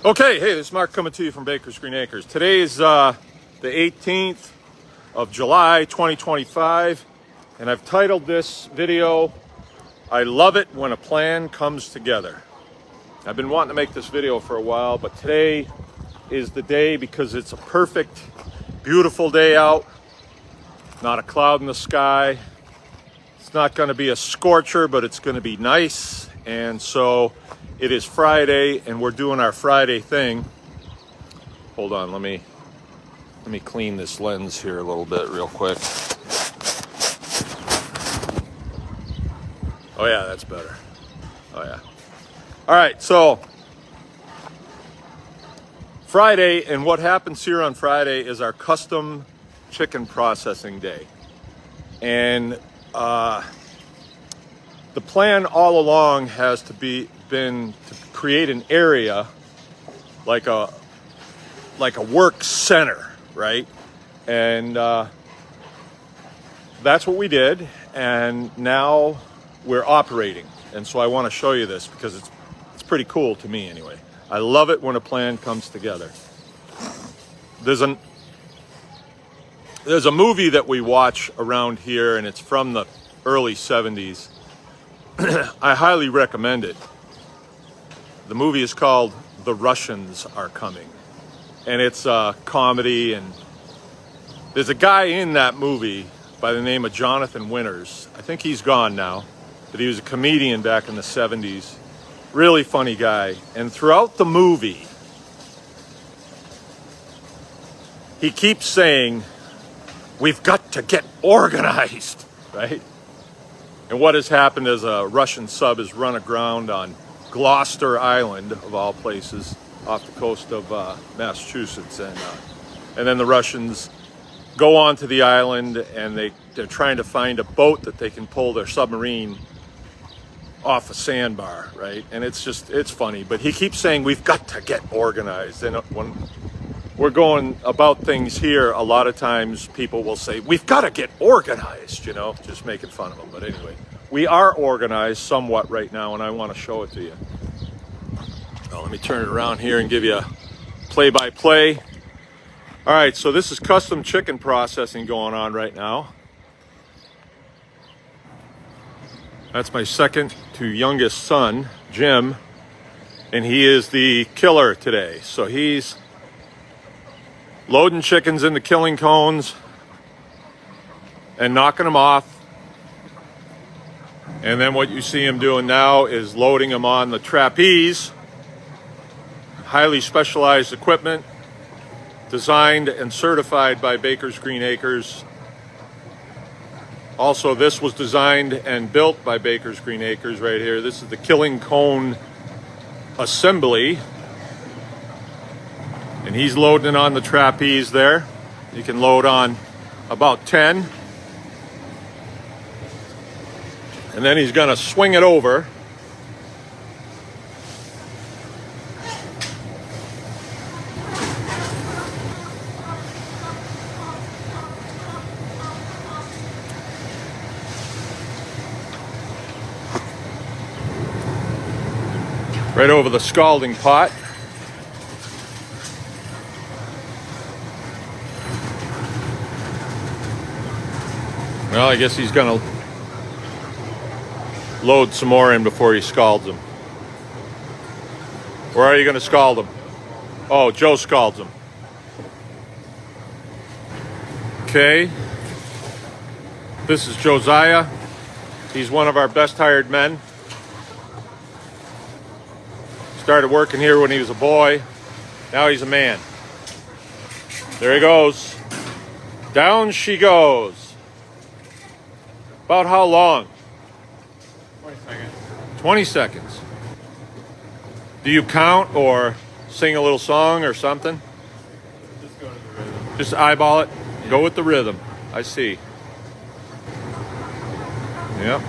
Okay, hey, this is Mark coming to you from Baker's Green Acres. Today is the 18th of July, 2025, and I've titled this video, I love it when a plan comes together. I've been wanting to make this video for a while, but today is the day because it's a perfect, beautiful day out. Not a cloud in the sky. It's not going to be a scorcher, but it's going to be nice. And so it is Friday, and we're doing our Friday thing. Hold on, let me clean this lens here a little bit real quick. Oh yeah, that's better. Oh yeah. All right, so Friday, and what happens here on Friday is our custom chicken processing day. And the plan all along has been to create an area like a work center, right? And that's what we did, and now we're operating. And so I want to show you this because it's pretty cool to me anyway. I love it when a plan comes together. There's a movie that we watch around here, and it's from the early 70s. I highly recommend it. The movie is called The Russians Are Coming, and it's a comedy, and there's a guy in that movie by the name of Jonathan Winters. I think he's gone now, but he was a comedian back in the 70s. Really funny guy. And throughout the movie, he keeps saying, "We've got to get organized," right? And what has happened is a Russian sub has run aground on Gloucester Island, of all places, off the coast of Massachusetts. And then the Russians go onto the island, and they're trying to find a boat that they can pull their submarine off a sandbar, right? And it's funny. But he keeps saying, "We've got to get organized." And when we're going about things here, a lot of times people will say, "We've got to get organized," just making fun of them. But anyway, we are organized somewhat right now, and I want to show it to you. Well, let me turn it around here and give you a play-by-play. All right, so this is custom chicken processing going on right now. That's my second to youngest son, Jim, and he is the killer today. So he's loading chickens into killing cones and knocking them off. And then what you see him doing now is loading them on the trapeze, highly specialized equipment designed and certified by Baker's Green Acres. Also, this was designed and built by Baker's Green Acres right here. This is the killing cone assembly. And he's loading it on the trapeze there. You can load on about 10. And then he's gonna swing it over. Right over the scalding pot. Well, I guess he's gonna load some more in before he scalds them. Where are you gonna scald them? Oh, Joe scalds them. Okay. This is Josiah. He's one of our best hired men. Started working here when he was a boy. Now he's a man. There he goes. Down she goes. About how long? 20 seconds. 20 seconds. Do you count or sing a little song or something? Just go to the rhythm. Just eyeball it? Yeah. Go with the rhythm. I see. Yep.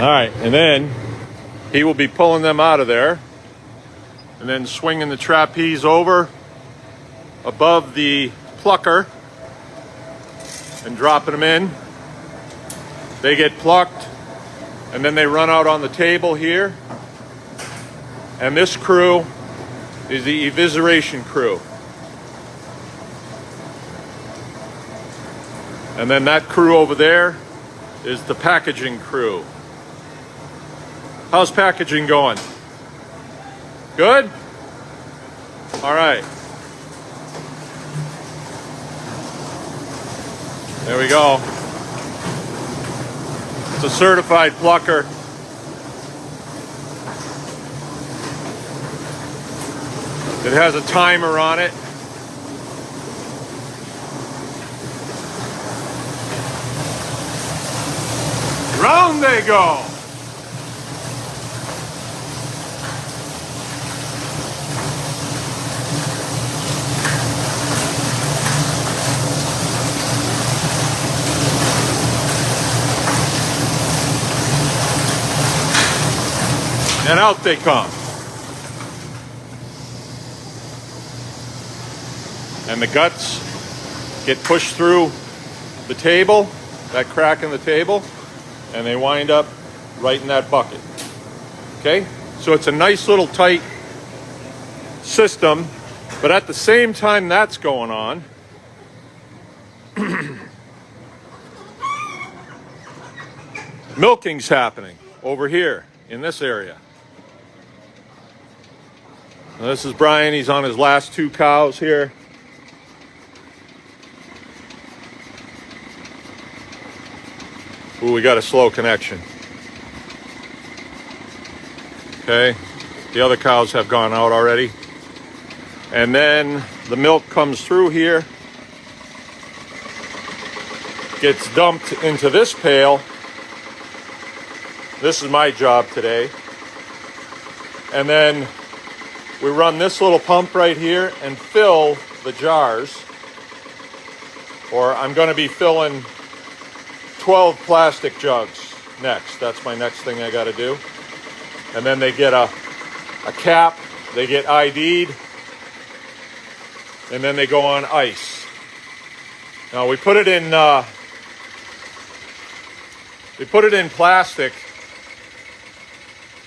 All right, and then he will be pulling them out of there and then swinging the trapeze over above the plucker and dropping them in. They get plucked, and then they run out on the table here. And this crew is the evisceration crew. And then that crew over there is the packaging crew. How's packaging going? Good? All right. There we go. It's a certified plucker. It has a timer on it. Round they go. And out they come. And the guts get pushed through the table, that crack in the table, and they wind up right in that bucket. Okay? So it's a nice little tight system, but at the same time that's going on, milking's happening over here in this area. Now, this is Brian. He's on his last 2 cows here. Ooh, we got a slow connection. Okay, the other cows have gone out already. And then the milk comes through here, gets dumped into this pail. This is my job today. And then we run this little pump right here and fill the jars. Or I'm going to be filling 12 plastic jugs next. That's my next thing I got to do. And then they get a cap, they get ID'd, and then they go on ice. Now we put it in plastic,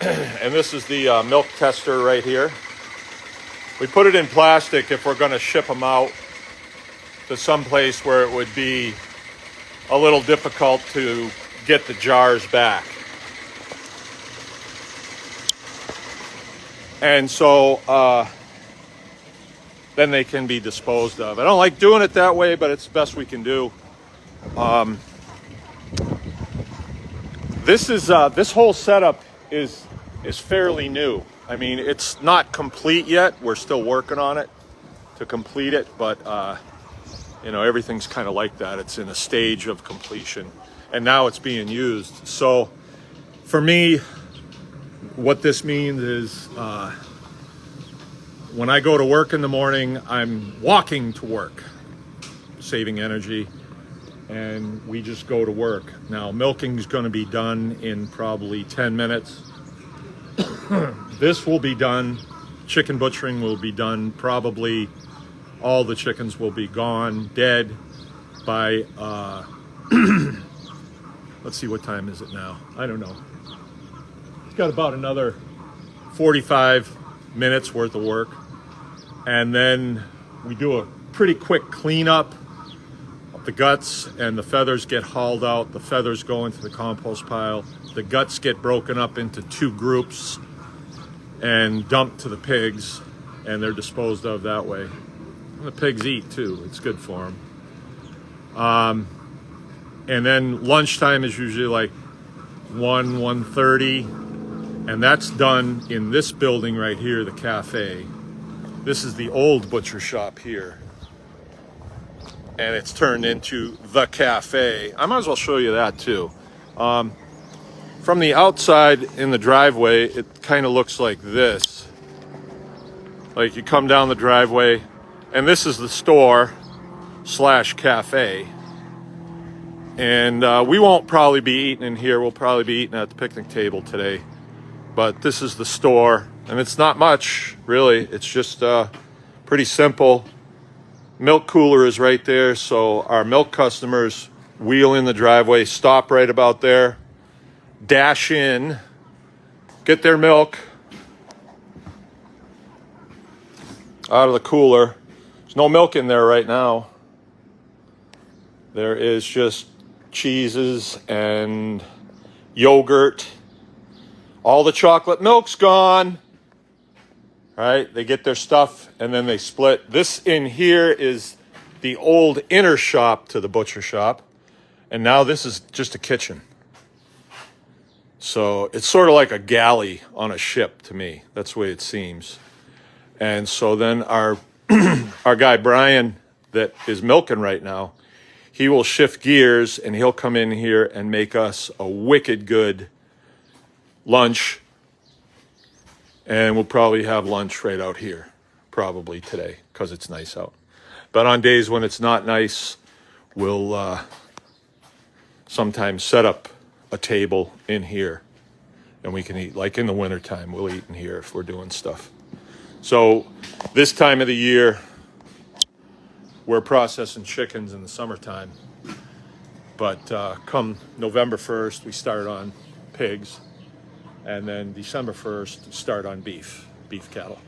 and this is the milk tester right here. We put it in plastic if we're going to ship them out to some place where it would be a little difficult to get the jars back. And so then they can be disposed of. I don't like doing it that way, but it's the best we can do. This whole setup is fairly new. I mean, it's not complete yet. We're still working on it to complete it, but you know, everything's kind of like that. It's in a stage of completion, and now it's being used. So for me, what this means is when I go to work in the morning, I'm walking to work, saving energy, and we just go to work. Now, milking is going to be done in probably 10 minutes. This will be done, chicken butchering will be done, probably all the chickens will be gone, dead by, let's see, what time is it now? I don't know. It's got about another 45 minutes worth of work. And then we do a pretty quick cleanup of the guts, and the feathers get hauled out. The feathers go into the compost pile. The guts get broken up into 2 groups and dumped to the pigs, and they're disposed of that way. And the pigs eat too. It's good for them. And then lunchtime is usually like 1:30, and that's done in this building right here, the cafe. This is the old butcher shop here, and it's turned into the cafe. I might as well show you that too. From the outside in the driveway, it kind of looks like this. Like you come down the driveway, and this is the store / cafe. And we won't probably be eating in here. We'll probably be eating at the picnic table today. But this is the store, and it's not much, really. It's just pretty simple. Milk cooler is right there, so our milk customers wheel in the driveway, stop right about there, dash in, get their milk out of the cooler. There's no milk in there right now. There is just cheeses and yogurt. All the chocolate milk's gone. All right, they get their stuff and then they split. This in here is the old inner shop to the butcher shop. And now this is just a kitchen. So it's sort of like a galley on a ship to me. That's the way it seems. And so then our guy Brian that is milking right now, he will shift gears and he'll come in here and make us a wicked good lunch. And we'll probably have lunch right out here, probably today, because it's nice out. But on days when it's not nice, we'll sometimes set up a table in here and we can eat. Like in the wintertime, we'll eat in here if we're doing stuff. So this time of the year, we're processing chickens in the summertime. But come November 1st, we start on pigs. And then December 1st, start on beef cattle.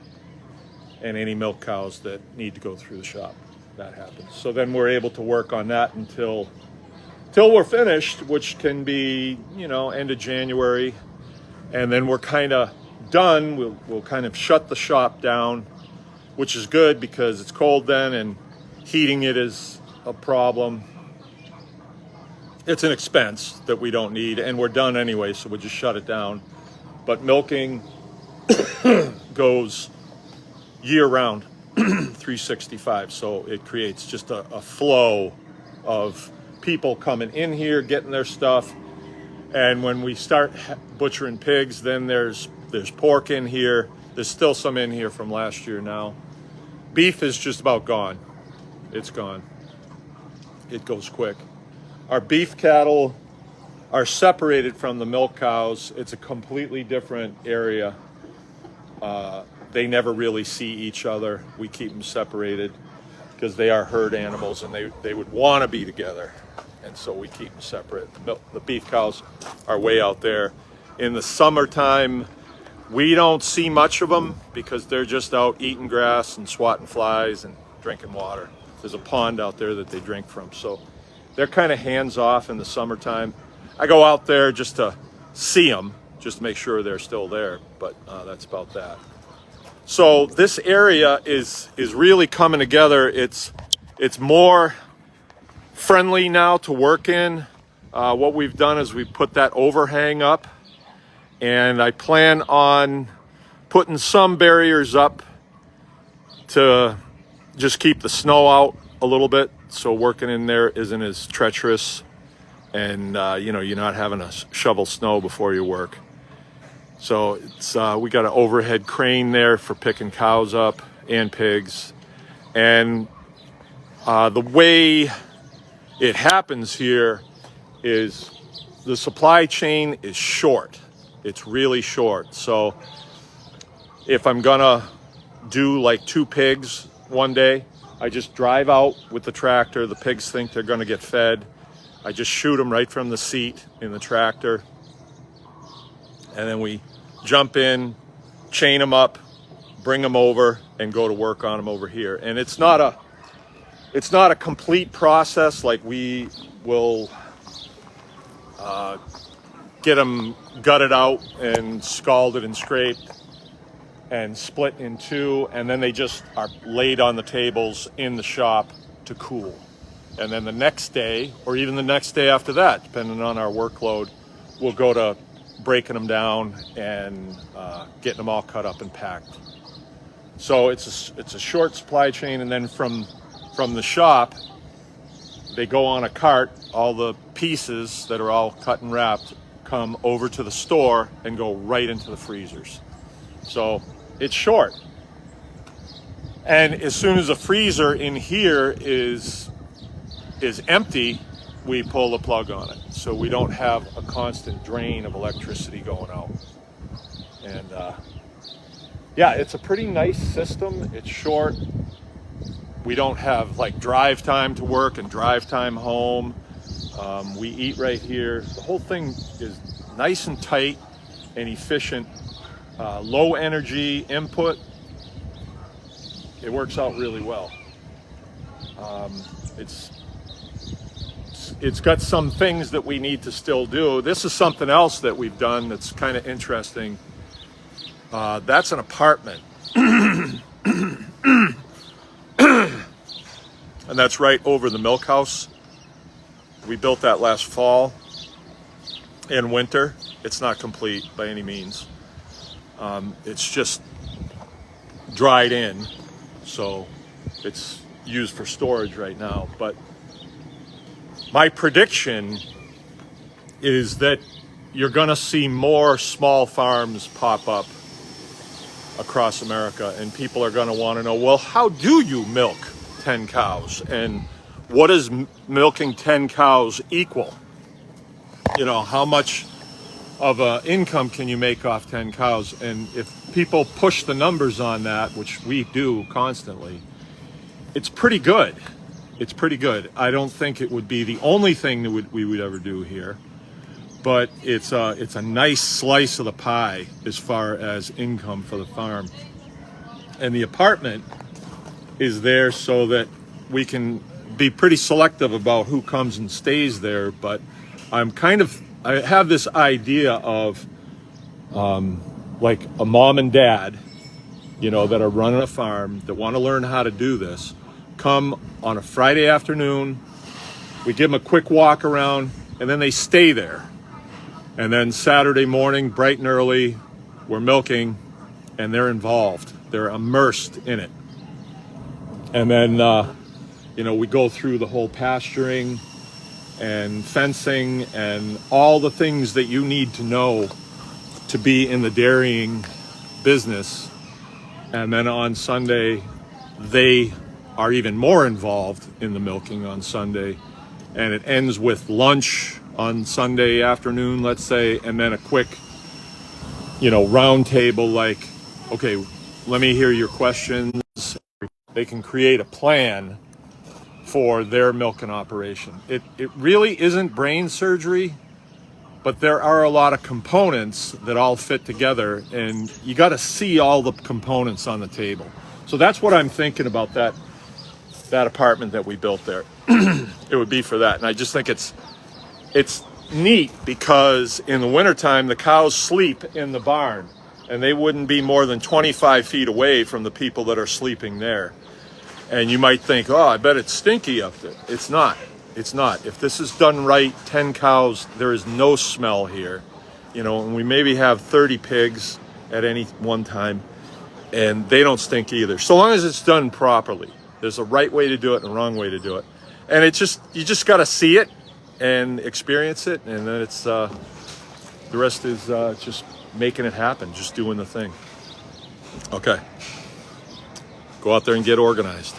And any milk cows that need to go through the shop. That happens. So then we're able to work on that until we're finished, which can be, end of January. And then we're kind of done. We'll kind of shut the shop down, which is good because it's cold then and heating it is a problem. It's an expense that we don't need and we're done anyway, so we'll just shut it down. But milking goes year round, 365. So it creates just a flow of people coming in here, getting their stuff. And when we start butchering pigs, then there's pork in here. There's still some in here from last year now. Beef is just about gone. It's gone. It goes quick. Our beef cattle are separated from the milk cows. It's a completely different area. They never really see each other. We keep them separated because they are herd animals and they would want to be together. And so we keep them separate. The beef cows are way out there. In the summertime, we don't see much of them because they're just out eating grass and swatting flies and drinking water. There's a pond out there that they drink from. So they're kind of hands off in the summertime. I go out there just to see them, just to make sure they're still there, but that's about that. So this area is really coming together. It's more friendly now to work in. What we've done is we put that overhang up, and I plan on putting some barriers up to just keep the snow out a little bit, so working in there isn't as treacherous. And you're not having to shovel snow before you work. So it's we got an overhead crane there for picking cows up and pigs. And the way it happens here is the supply chain is short. It's really short. So if I'm gonna do like 2 pigs one day, I just drive out with the tractor. The pigs think they're gonna get fed. I just shoot them right from the seat in the tractor. And then we jump in, chain them up, bring them over, and go to work on them over here. And it's not a complete process. Like we will get them gutted out and scalded and scraped and split in 2. And then they just are laid on the tables in the shop to cool. And then the next day, or even the next day after that, depending on our workload, we'll go to breaking them down and getting them all cut up and packed. So it's a short supply chain, and then from the shop, they go on a cart. All the pieces that are all cut and wrapped come over to the store and go right into the freezers. So it's short. And as soon as the freezer in here is empty, we pull the plug on it. So we don't have a constant drain of electricity going out. And yeah, it's a pretty nice system. It's short. We don't have like drive time to work and drive time home. We eat right here. The whole thing is nice and tight and efficient. Low energy input. It works out really well. It's got some things that we need to still do. This is something else that we've done that's kind of interesting. That's an apartment. And that's right over the milk house. We built that last fall and winter. It's not complete by any means. It's just dried in, so it's used for storage right now. But my prediction is that you're gonna see more small farms pop up across America, and people are gonna wanna know, well, how do you milk 10 cows? And what does milking 10 cows equal? You know, how much of an income can you make off 10 cows? And if people push the numbers on that, which we do constantly, it's pretty good. It's pretty good. I don't think it would be the only thing that we would ever do here, but it's a nice slice of the pie as far as income for the farm. And the apartment is there so that we can be pretty selective about who comes and stays there. But I have this idea of like a mom and dad, you know, that are running a farm, that want to learn how to do this, come on a Friday afternoon, we give them a quick walk around, and then they stay there. And then Saturday morning, bright and early, we're milking, and they're involved. They're immersed in it. And then, you know, we go through the whole pasturing and fencing and all the things that you need to know to be in the dairying business. And then on Sunday, they are even more involved in the milking on Sunday. And it ends with lunch on Sunday afternoon, let's say, and then a quick, you know, round table, like, okay, let me hear your questions. They can create a plan for their milking operation. It really isn't brain surgery, but there are a lot of components that all fit together, and you got to see all the components on the table. So that's what I'm thinking about that apartment that we built there. It would be for that. And I just think it's neat because in the wintertime, the cows sleep in the barn, and they wouldn't be more than 25 feet away from the people that are sleeping there. And you might think, oh, I bet it's stinky up there. It's not. It's not. If this is done right, 10 cows, there is no smell here. You know, and we maybe have 30 pigs at any one time, and they don't stink either. So long as it's done properly. There's a right way to do it and a wrong way to do it. And you just got to see it and experience it, and then it's the rest is just making it happen, just doing the thing. Okay. Go out there and get organized.